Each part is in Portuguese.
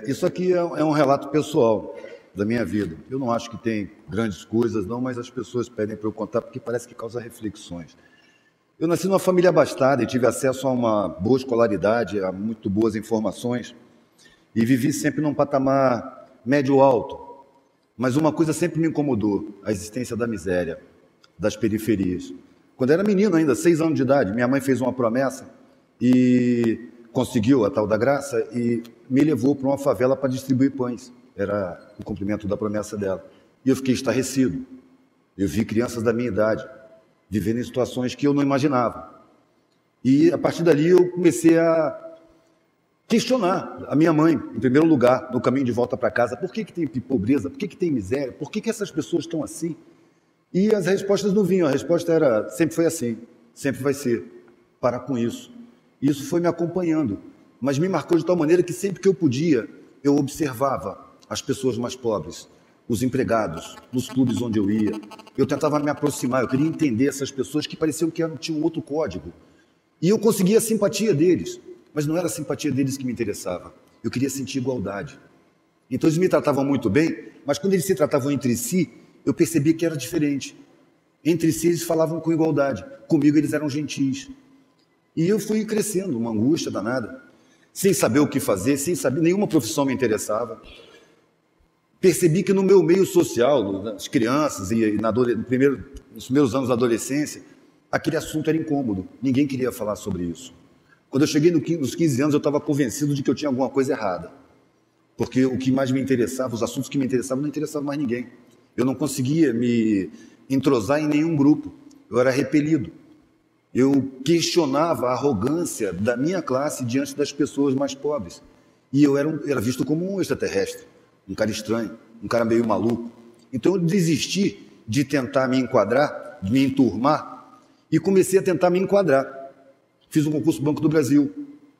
Isso aqui é um relato pessoal da minha vida. Eu não acho que tem grandes coisas, não, mas as pessoas pedem para eu contar porque parece que causa reflexões. Eu nasci numa família abastada e tive acesso a uma boa escolaridade, a muito boas informações e vivi sempre num patamar médio-alto. Mas uma coisa sempre me incomodou, a existência da miséria, das periferias. Quando eu era menino ainda, 6 anos de idade, minha mãe fez uma promessa e conseguiu a tal da graça e me levou para uma favela para distribuir pães. Era o cumprimento da promessa dela. E eu fiquei estarrecido. Eu vi crianças da minha idade vivendo em situações que eu não imaginava. E a partir dali eu comecei a questionar a minha mãe, em primeiro lugar, no caminho de volta para casa. Por que tem pobreza? Por que tem miséria? Por que essas pessoas estão assim? E as respostas não vinham. A resposta era, sempre foi assim, sempre vai ser. Para com isso. Isso foi me acompanhando, mas me marcou de tal maneira que sempre que eu podia, eu observava as pessoas mais pobres, os empregados, nos clubes onde eu ia. Eu tentava me aproximar, eu queria entender essas pessoas que pareciam que tinham um outro código. E eu conseguia a simpatia deles, mas não era a simpatia deles que me interessava. Eu queria sentir igualdade. Então eles me tratavam muito bem, mas quando eles se tratavam entre si, eu percebia que era diferente. Entre si eles falavam com igualdade, comigo eles eram gentis. E eu fui crescendo, uma angústia danada, sem saber o que fazer, sem saber, nenhuma profissão me interessava. Percebi que no meu meio social, nas crianças e nos primeiros anos da adolescência, aquele assunto era incômodo, ninguém queria falar sobre isso. Quando eu cheguei nos 15 anos, eu estava convencido de que eu tinha alguma coisa errada, porque o que mais me interessava, os assuntos que me interessavam, não interessavam mais ninguém. Eu não conseguia me entrosar em nenhum grupo, eu era repelido. Eu questionava a arrogância da minha classe diante das pessoas mais pobres. E eu era visto como um extraterrestre, um cara estranho, um cara meio maluco. Então eu desisti de tentar me enquadrar, de me enturmar, e comecei a tentar me enquadrar. Fiz um concurso do Banco do Brasil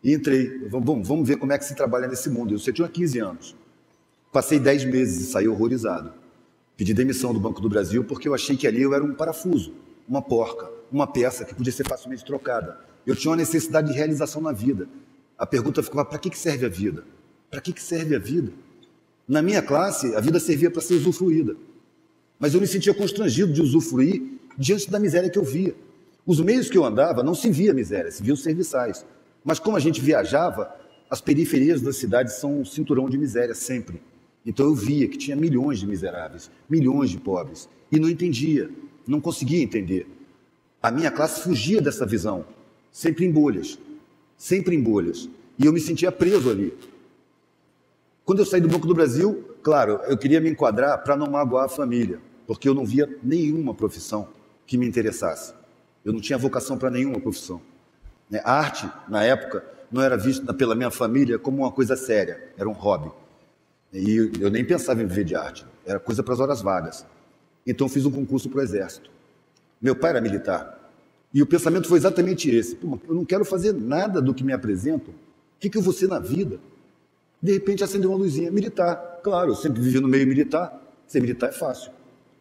e entrei. Vamos ver como é que se trabalha nesse mundo. Eu tinha 15 anos. Passei 10 meses e saí horrorizado. Pedi demissão do Banco do Brasil porque eu achei que ali eu era um parafuso, uma porca, uma peça que podia ser facilmente trocada. Eu tinha uma necessidade de realização na vida. A pergunta ficava, para que serve a vida? Para que serve a vida? Na minha classe, a vida servia para ser usufruída. Mas eu me sentia constrangido de usufruir diante da miséria que eu via. Os meios que eu andava não se via miséria, se via os serviçais. Mas como a gente viajava, as periferias das cidades são um cinturão de miséria sempre. Então eu via que tinha milhões de miseráveis, milhões de pobres. E não entendia, não conseguia entender. A minha classe fugia dessa visão, sempre em bolhas, e eu me sentia preso ali. Quando eu saí do Banco do Brasil, claro, eu queria me enquadrar para não magoar a família, porque eu não via nenhuma profissão que me interessasse. Eu não tinha vocação para nenhuma profissão. A arte, na época, não era vista pela minha família como uma coisa séria, era um hobby. E eu nem pensava em viver de arte, era coisa para as horas vagas. Então eu fiz um concurso para o Exército. Meu pai era militar. E o pensamento foi exatamente esse. Pô, eu não quero fazer nada do que me apresentam. O que eu vou ser na vida? De repente acendeu uma luzinha. Militar. Claro, eu sempre vivi no meio militar. Ser militar é fácil.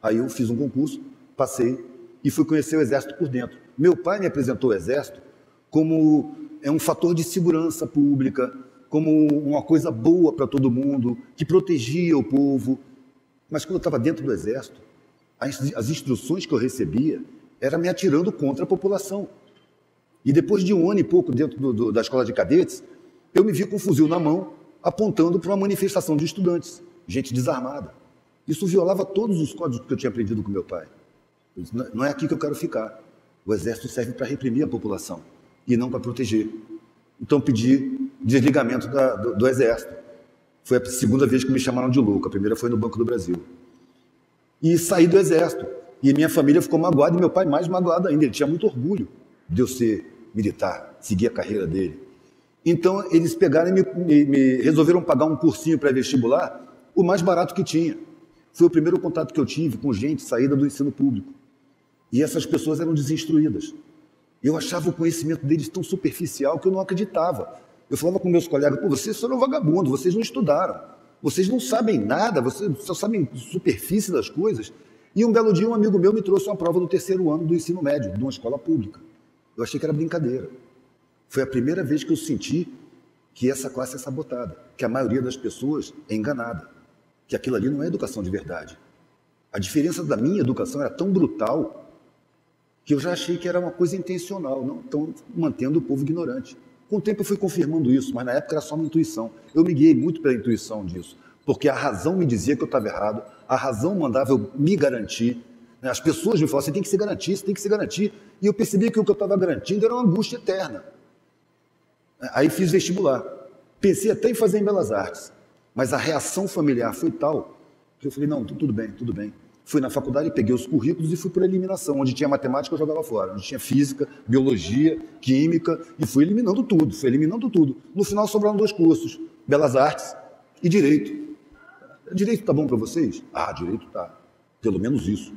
Aí eu fiz um concurso, passei e fui conhecer o Exército por dentro. Meu pai me apresentou o Exército como um fator de segurança pública, como uma coisa boa para todo mundo, que protegia o povo. Mas quando eu estava dentro do Exército, as instruções que eu recebia era me atirando contra a população. E depois de 1 ano e pouco dentro da escola de cadetes, eu me vi com um fuzil na mão, apontando para uma manifestação de estudantes, gente desarmada. Isso violava todos os códigos que eu tinha aprendido com meu pai. Eu disse, não é aqui que eu quero ficar. O Exército serve para reprimir a população e não para proteger. Então pedi desligamento do Exército. Foi a segunda vez que me chamaram de louco, a primeira foi no Banco do Brasil. E saí do Exército. E minha família ficou magoada, e meu pai mais magoado ainda. Ele tinha muito orgulho de eu ser militar, seguir a carreira dele. Então, eles pegaram e me resolveram pagar um cursinho pré-vestibular, o mais barato que tinha. Foi o primeiro contato que eu tive com gente saída do ensino público. E essas pessoas eram desinstruídas. Eu achava o conhecimento deles tão superficial que eu não acreditava. Eu falava com meus colegas, pô, vocês foram vagabundos, vocês não estudaram, vocês não sabem nada, vocês só sabem superfície das coisas. E um belo dia um amigo meu me trouxe uma prova do 3º ano do ensino médio, de uma escola pública. Eu achei que era brincadeira. Foi a primeira vez que eu senti que essa classe é sabotada, que a maioria das pessoas é enganada, que aquilo ali não é educação de verdade. A diferença da minha educação era tão brutal que eu já achei que era uma coisa intencional, não estão mantendo o povo ignorante. Com o tempo eu fui confirmando isso, mas na época era só uma intuição. Eu me guiei muito pela intuição disso, porque a razão me dizia que eu estava errado, a razão mandava eu me garantir. As pessoas me falavam, você tem que se garantir, você tem que se garantir. E eu percebi que o que eu estava garantindo era uma angústia eterna. Aí fiz vestibular. Pensei até em fazer em Belas Artes, mas a reação familiar foi tal que eu falei, não, tudo bem, tudo bem. Fui na faculdade, peguei os currículos e fui por eliminação. Onde tinha matemática, eu jogava fora. Onde tinha física, biologia, química, e fui eliminando tudo, No final sobraram 2 cursos, Belas Artes e Direito. Direito tá bom para vocês? Ah, Direito tá. Pelo menos isso.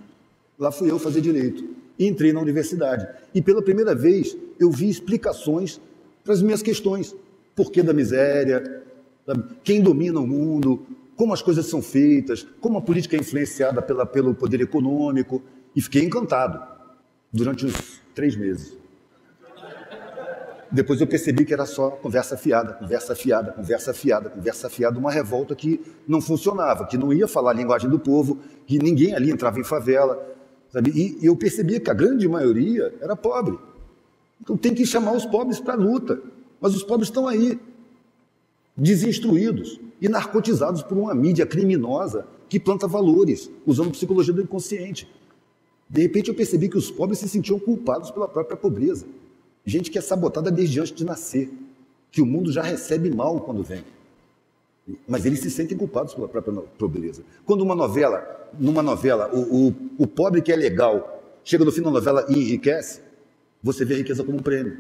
Lá fui eu fazer Direito. E entrei na universidade. E pela primeira vez, eu vi explicações para as minhas questões. Porquê da miséria, quem domina o mundo, como as coisas são feitas, como a política é influenciada pelo poder econômico. E fiquei encantado durante uns 3 meses. Depois eu percebi que era só conversa fiada, uma revolta que não funcionava, que não ia falar a linguagem do povo, que ninguém ali entrava em favela. Sabe? E eu percebia que a grande maioria era pobre. Então tem que chamar os pobres para a luta. Mas os pobres estão aí, desinstruídos e narcotizados por uma mídia criminosa que planta valores, usando psicologia do inconsciente. De repente eu percebi que os pobres se sentiam culpados pela própria pobreza. Gente que é sabotada desde antes de nascer, que o mundo já recebe mal quando vem. Mas eles se sentem culpados pela própria pobreza. Quando numa novela, o pobre que é legal chega no fim da novela e enriquece, você vê a riqueza como um prêmio.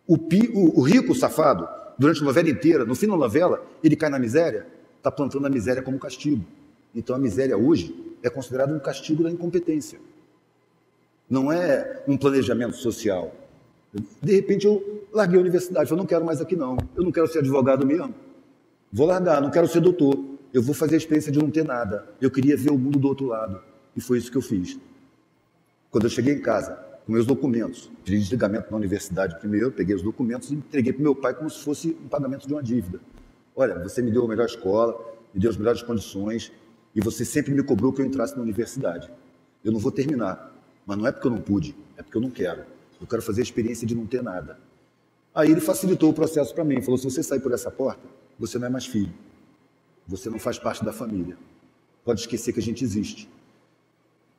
O rico safado, durante a novela inteira, no fim da novela, ele cai na miséria, está plantando a miséria como castigo. Então a miséria hoje é considerada um castigo da incompetência. Não é um planejamento social. De repente eu larguei a universidade, falei, não quero mais aqui não, eu não quero ser advogado mesmo, vou largar, não quero ser doutor, eu vou fazer a experiência de não ter nada, eu queria ver o mundo do outro lado, e foi isso que eu fiz. Quando eu cheguei em casa, com meus documentos, pedi desligamento na universidade primeiro, peguei os documentos e entreguei para o meu pai como se fosse um pagamento de uma dívida. Olha, você me deu a melhor escola, me deu as melhores condições, e você sempre me cobrou que eu entrasse na universidade. Eu não vou terminar, mas não é porque eu não pude, é porque eu não quero. Eu quero fazer a experiência de não ter nada. Aí ele facilitou o processo para mim. Falou, se você sair por essa porta, você não é mais filho. Você não faz parte da família. Pode esquecer que a gente existe.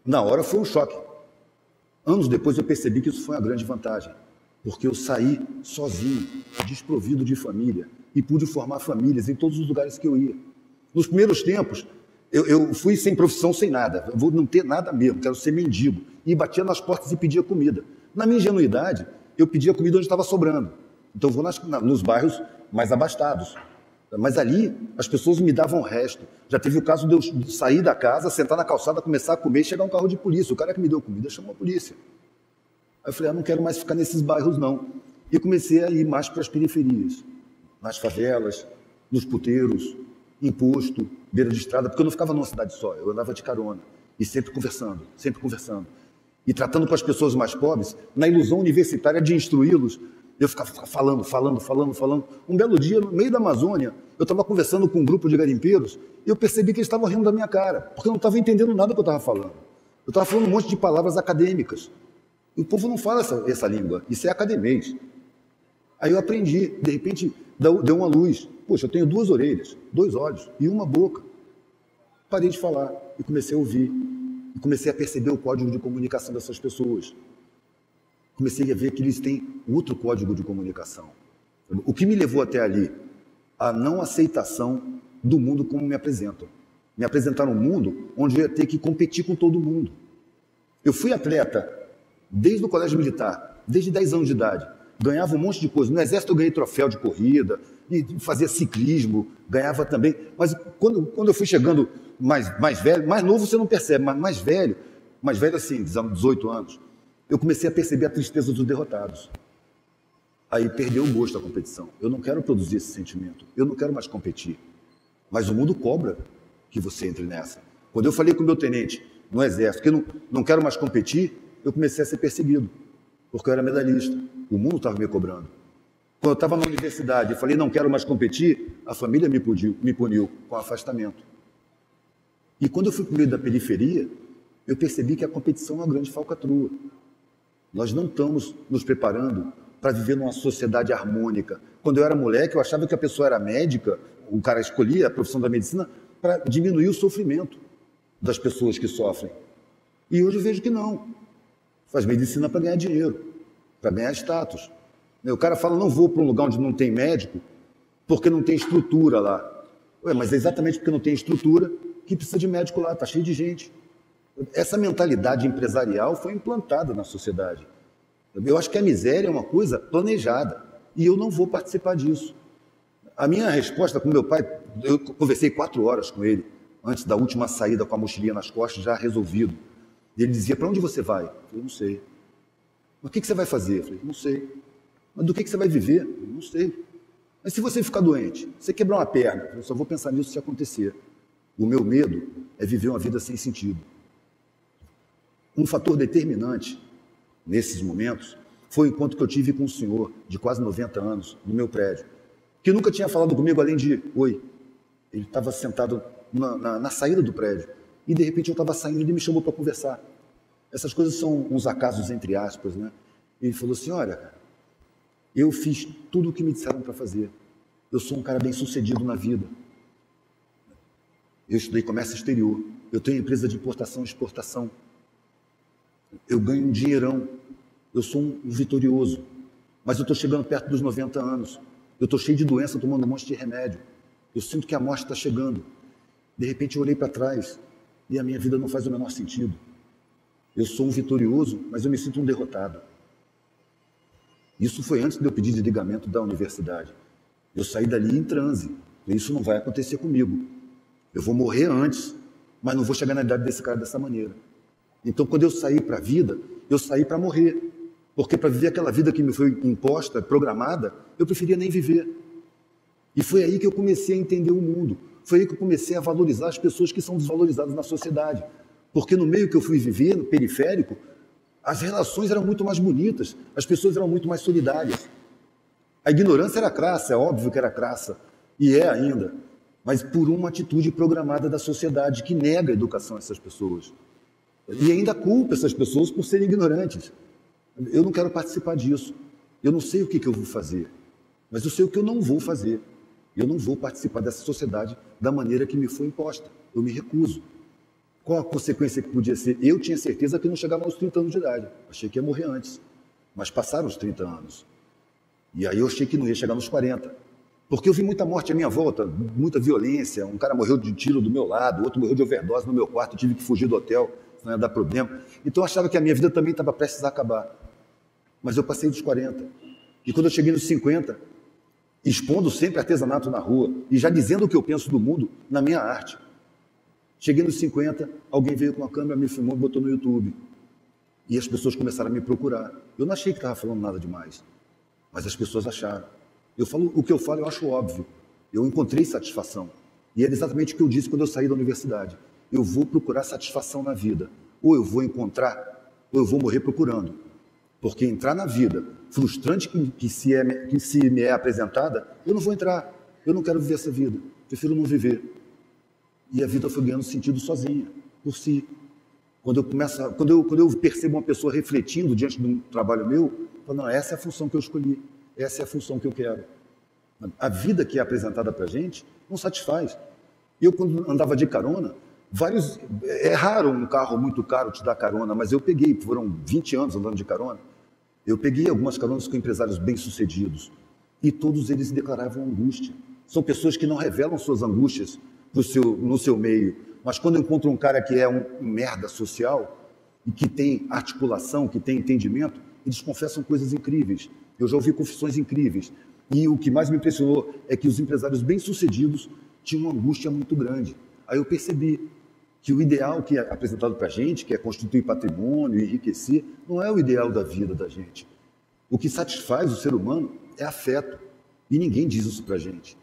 Na hora foi um choque. Anos depois eu percebi que isso foi uma grande vantagem. Porque eu saí sozinho, desprovido de família. E pude formar famílias em todos os lugares que eu ia. Nos primeiros tempos, eu fui sem profissão, sem nada. Eu vou não ter nada mesmo, quero ser mendigo. E batia nas portas e pedia comida. Na minha ingenuidade, eu pedia comida onde estava sobrando. Então, eu vou nos bairros mais abastados. Mas ali, as pessoas me davam o resto. Já teve o caso de eu sair da casa, sentar na calçada, começar a comer e chegar um carro de polícia. O cara que me deu comida chamou a polícia. Aí eu falei, não quero mais ficar nesses bairros, não. E comecei a ir mais para as periferias. Nas favelas, nos puteiros, em posto, beira de estrada, porque eu não ficava numa cidade só, eu andava de carona. E sempre conversando, e tratando com as pessoas mais pobres, na ilusão universitária de instruí-los, eu ficava falando. Um belo dia, no meio da Amazônia, eu estava conversando com um grupo de garimpeiros e eu percebi que eles estavam rindo da minha cara, porque eu não estava entendendo nada do que eu estava falando. Eu estava falando um monte de palavras acadêmicas. E o povo não fala essa língua, isso é academês. Aí eu aprendi, de repente, deu uma luz. Poxa, eu tenho 2 orelhas, 2 olhos e uma boca. Parei de falar e comecei a ouvir. E comecei a perceber o código de comunicação dessas pessoas. Comecei a ver que eles têm outro código de comunicação. O que me levou até ali? A não aceitação do mundo como me apresentam. Me apresentaram um mundo onde eu ia ter que competir com todo mundo. Eu fui atleta desde o colégio militar, desde 10 anos de idade. Ganhava um monte de coisa. No Exército eu ganhei troféu de corrida, e fazia ciclismo, ganhava também. Mas quando eu fui chegando mais velho, mais novo você não percebe, mas mais velho assim, 18 anos, eu comecei a perceber a tristeza dos derrotados. Aí perdeu o gosto da competição. Eu não quero produzir esse sentimento, eu não quero mais competir. Mas o mundo cobra que você entre nessa. Quando eu falei com o meu tenente no Exército que eu não quero mais competir, eu comecei a ser perseguido, porque eu era medalhista. O mundo estava me cobrando. Quando eu estava na universidade e falei, não quero mais competir, a família me puniu com afastamento. E quando eu fui para o meio da periferia, eu percebi que a competição é uma grande falcatrua. Nós não estamos nos preparando para viver numa sociedade harmônica. Quando eu era moleque, eu achava que a pessoa era médica, o cara escolhia a profissão da medicina para diminuir o sofrimento das pessoas que sofrem. E hoje eu vejo que não. Faz medicina para ganhar dinheiro, para ganhar status. O cara fala, não vou para um lugar onde não tem médico, porque não tem estrutura lá. Ué, mas é exatamente porque não tem estrutura que precisa de médico lá, está cheio de gente. Essa mentalidade empresarial foi implantada na sociedade. Eu acho que a miséria é uma coisa planejada, e eu não vou participar disso. A minha resposta com meu pai, eu conversei 4 horas com ele, antes da última saída com a mochilinha nas costas, já resolvido. E ele dizia, para onde você vai? Eu falei, não sei. Mas o que você vai fazer? Eu falei, não sei. Mas do que você vai viver? Eu falei, não sei. Mas se você ficar doente, você quebrar uma perna, eu só vou pensar nisso se acontecer. O meu medo é viver uma vida sem sentido. Um fator determinante nesses momentos foi o encontro que eu tive com um senhor de quase 90 anos no meu prédio, que nunca tinha falado comigo além de oi. Ele estava sentado na saída do prédio e de repente eu estava saindo e ele me chamou para conversar. Essas coisas são uns acasos entre aspas, né? Ele falou assim, olha, eu fiz tudo o que me disseram para fazer. Eu sou um cara bem sucedido na vida. Eu estudei comércio exterior. Eu tenho empresa de importação e exportação. Eu ganho um dinheirão. Eu sou um vitorioso. Mas eu estou chegando perto dos 90 anos. Eu estou cheio de doença, tomando um monte de remédio. Eu sinto que a morte está chegando. De repente eu olhei para trás e a minha vida não faz o menor sentido. Eu sou um vitorioso, mas eu me sinto um derrotado. Isso foi antes de eu pedir desligamento da universidade. Eu saí dali em transe. Isso não vai acontecer comigo. Eu vou morrer antes, mas não vou chegar na idade desse cara dessa maneira. Então, quando eu saí para a vida, eu saí para morrer. Porque para viver aquela vida que me foi imposta, programada, eu preferia nem viver. E foi aí que eu comecei a entender o mundo. Foi aí que eu comecei a valorizar as pessoas que são desvalorizadas na sociedade. Porque no meio que eu fui viver, no periférico, as relações eram muito mais bonitas, as pessoas eram muito mais solidárias. A ignorância era crassa, é óbvio que era crassa, e é ainda, mas por uma atitude programada da sociedade que nega a educação a essas pessoas. E ainda culpa essas pessoas por serem ignorantes. Eu não quero participar disso. Eu não sei o que eu vou fazer, mas eu sei o que eu não vou fazer. Eu não vou participar dessa sociedade da maneira que me foi imposta. Eu me recuso. Qual a consequência que podia ser? Eu tinha certeza que não chegava aos 30 anos de idade. Achei que ia morrer antes. Mas passaram os 30 anos. E aí eu achei que não ia chegar nos 40. Porque eu vi muita morte à minha volta, muita violência. Um cara morreu de tiro do meu lado, outro morreu de overdose no meu quarto, eu tive que fugir do hotel, senão ia dar problema. Então eu achava que a minha vida também estava prestes a acabar. Mas eu passei dos 40. E quando eu cheguei nos 50, expondo sempre artesanato na rua e já dizendo o que eu penso do mundo na minha arte. Cheguei nos 50, alguém veio com a câmera, me filmou e botou no YouTube. E as pessoas começaram a me procurar. Eu não achei que estava falando nada demais, mas as pessoas acharam. O que eu falo, eu acho óbvio. Eu encontrei satisfação. E era exatamente o que eu disse quando eu saí da universidade. Eu vou procurar satisfação na vida. Ou eu vou encontrar, ou eu vou morrer procurando. Porque entrar na vida, frustrante que se me é apresentada, eu não vou entrar. Eu não quero viver essa vida. Prefiro não viver. E a vida foi ganhando sentido sozinha, por si. Quando eu percebo uma pessoa refletindo diante de um trabalho meu, eu falo, não, essa é a função que eu escolhi, essa é a função que eu quero. A vida que é apresentada para a gente não satisfaz. Eu, quando andava de carona, é raro um carro muito caro te dar carona, mas eu peguei, foram 20 anos andando de carona, eu peguei algumas caronas com empresários bem-sucedidos e todos eles declaravam angústia. São pessoas que não revelam suas angústias no seu meio, mas quando encontram um cara que é um merda social e que tem articulação, que tem entendimento, eles confessam coisas incríveis. Eu já ouvi confissões incríveis. E o que mais me impressionou é que os empresários bem-sucedidos tinham uma angústia muito grande. Aí eu percebi que o ideal que é apresentado para a gente, que é constituir patrimônio, enriquecer, não é o ideal da vida da gente. O que satisfaz o ser humano é afeto. E ninguém diz isso para a gente.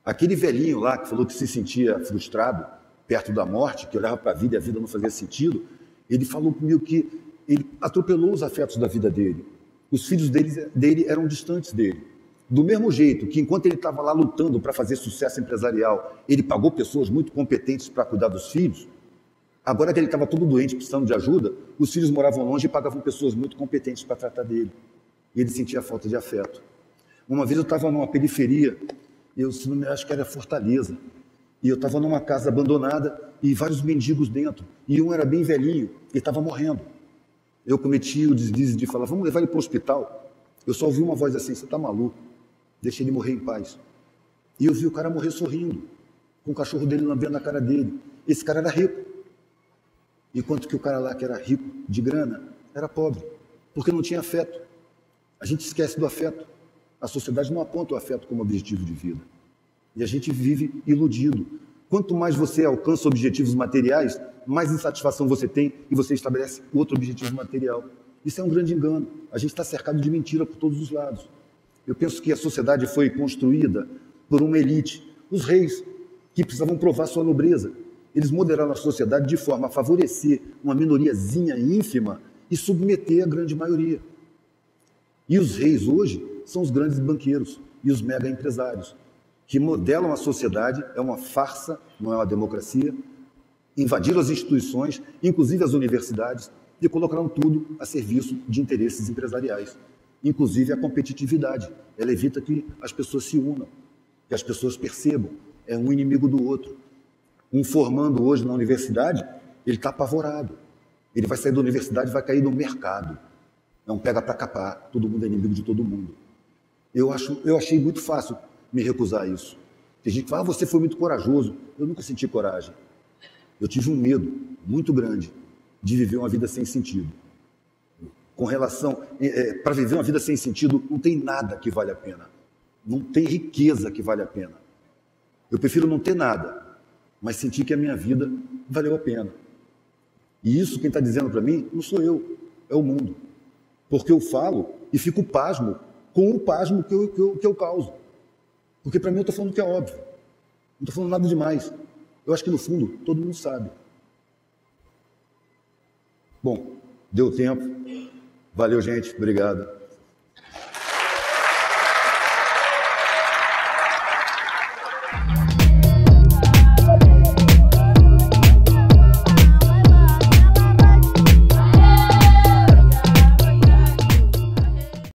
Aquele velhinho lá que falou que se sentia frustrado perto da morte, que olhava para a vida e a vida não fazia sentido, ele falou comigo que ele atropelou os afetos da vida dele. Os filhos dele eram distantes dele. Do mesmo jeito que, enquanto ele estava lá lutando para fazer sucesso empresarial, ele pagou pessoas muito competentes para cuidar dos filhos, agora que ele estava todo doente, precisando de ajuda, os filhos moravam longe e pagavam pessoas muito competentes para tratar dele. E ele sentia falta de afeto. Uma vez eu estava numa periferia, se não me acho que era Fortaleza, e eu estava numa casa abandonada e vários mendigos dentro, e um era bem velhinho e estava morrendo. Eu cometi o deslize de falar, vamos levar ele para o hospital. Eu só ouvi uma voz assim, você está maluco? Deixa ele morrer em paz. E eu vi o cara morrer sorrindo, com o cachorro dele lambendo a cara dele. Esse cara era rico. Enquanto que o cara lá, que era rico de grana, era pobre, porque não tinha afeto. A gente esquece do afeto. A sociedade não aponta o afeto como objetivo de vida. E a gente vive iludido. Quanto mais você alcança objetivos materiais, mais insatisfação você tem e você estabelece outro objetivo material. Isso é um grande engano. A gente está cercado de mentira por todos os lados. Eu penso que a sociedade foi construída por uma elite, os reis, que precisavam provar sua nobreza. Eles moderaram a sociedade de forma a favorecer uma minoriazinha ínfima e submeter a grande maioria. E os reis hoje são os grandes banqueiros e os mega empresários, que modelam a sociedade, é uma farsa, não é uma democracia, invadiram as instituições, inclusive as universidades, e colocaram tudo a serviço de interesses empresariais. Inclusive a competitividade. Ela evita que as pessoas se unam, que as pessoas percebam, é um inimigo do outro. Um formando hoje na universidade, ele está apavorado. Ele vai sair da universidade e vai cair no mercado. É um pega para capar, todo mundo é inimigo de todo mundo. Eu achei muito fácil me recusar a isso. Tem gente que fala, você foi muito corajoso. Eu nunca senti coragem. Eu tive um medo muito grande de viver uma vida sem sentido. Com relação, para viver uma vida sem sentido, não tem nada que vale a pena. Não tem riqueza que vale a pena. Eu prefiro não ter nada, mas sentir que a minha vida valeu a pena. E isso quem está dizendo para mim não sou eu, é o mundo. Porque eu falo e fico pasmo com o pasmo que eu causo. Porque para mim eu estou falando que é óbvio. Não estou falando nada demais. Eu acho que no fundo todo mundo sabe. Bom, deu tempo. Valeu, gente. Obrigado.